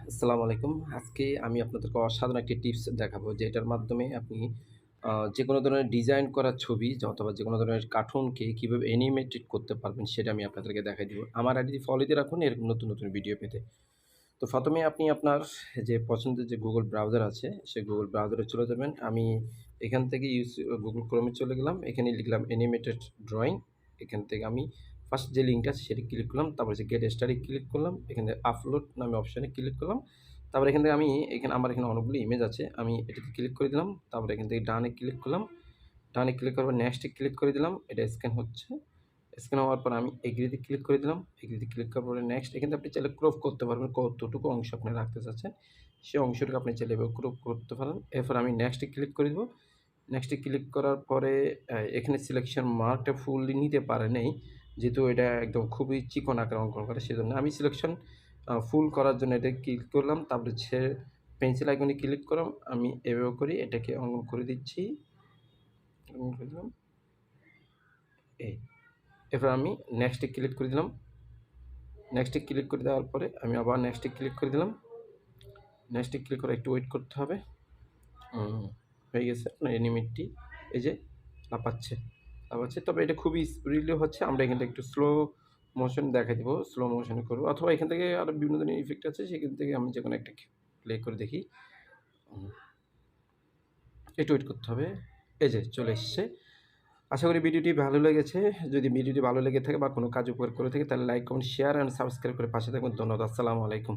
আসসালামু আলাইকুম। আজকে আমি আপনাদেরকে অসাধারণ একটি টিপস দেখাবো, যেটার মাধ্যমে আপনি যেকোনো ধরনের ডিজাইন করা ছবি অথবা যেকোনো ধরনের কার্টুনকে কিভাবে অ্যানিমেটেড করতে পারবেন সেটা আমি আপনাদেরকে দেখাই দিব। আমার আইডি ফলো দিয়ে রাখুন এরকম নতুন, নতুন ভিডিও পেতে। তো ১ম এ আপনি আপনার যে পছন্দের যে Google ব্রাউজার আছে, সেই Google ব্রাউজারে চলে যাবেন। আমি এখান থেকে Google Chrome এ চলে গেলাম। এখানে লিখলাম অ্যানিমেটেড ড্রইং। এখান থেকে আমি ফার্স্ট যে লিঙ্কটা আছে সেটি ক্লিক করলাম। তারপরে যে গেট স্টার্টে ক্লিক করলাম। এখানে আপলোড নামে অপশনে ক্লিক করলাম। তারপরে এখান থেকে আমার এখানে অনেকগুলো ইমেজ আছে। আমি এটাতে ক্লিক করে দিলাম। তারপরে এখান থেকে ডানে ক্লিক করলাম। ডানে ক্লিক করার পর নেক্সট এ ক্লিক করে দিলাম। এটা স্ক্যান হচ্ছে। স্ক্যান হওয়ার পর আমি এগ্রি তে ক্লিক করে দিলাম। এগ্রি তে ক্লিক করার পরে নেক্সট, এখান থেকে আপনি চাইলে ক্রপ করতে পারবেন কতটুকু অংশ আপনি রাখতে চাচ্ছেন। সেই অংশটুকু আপনি চাইলে এভাবে ক্রপ করতে পারেন। এরপর আমি নেক্সট এ ক্লিক করে দিব। নেক্সট এ ক্লিক করার পরে এখানে সিলেকশন মার্কটা ফুললি নিতে পারে নাই। যেহেতু এটা একদম খুবই চিকন আকারে অঙ্কন করে সেজন্য আমি সিলেকশন ফুল করার জন্য এটা ক্লিক করলাম। তারপরে পেন্সিল আইকনে ক্লিক করলাম। আমি এভাবে করে এটাকে অঙ্কন করে দিচ্ছি। অঙ্কন করে দিলাম। এই। এরপর আমি নেক্সট এ ক্লিক করে দিলাম। নেক্সট এ ক্লিক করে দেওয়ার পরে আমি আবার নেক্সট এ ক্লিক করে দিলাম। নেক্সট এ ক্লিক করে একটু ওয়েট করতে হবে। হয়ে গেছে আপনার অ্যানিমেটটি, এই যে লাফাচ্ছে, লাফাচ্ছে। তবে এটা খুবই স্পিডলি হচ্ছে। আমরা এখান থেকে একটু স্লো মোশন দেখাই দিব। স্লো মোশনে করব, অথবা এখান থেকে আরো বিভিন্ন ধরনের ইফেক্ট আছে, সেখান থেকে আমি যেকোনো একটা প্লে করে দেখি। হুম, একটু ওয়েট করতে হবে। এই যে চলে এসছে। আশা করি ভিডিওটি ভালো লেগেছে। যদি ভিডিওটি ভালো লেগে থাকে বা কোনো কাজ উপকার করে থাকে তাহলে like, comment, share and subscribe করে পাশে থাকবেন। ধন্যবাদ। আসসালামু আলাইকুম।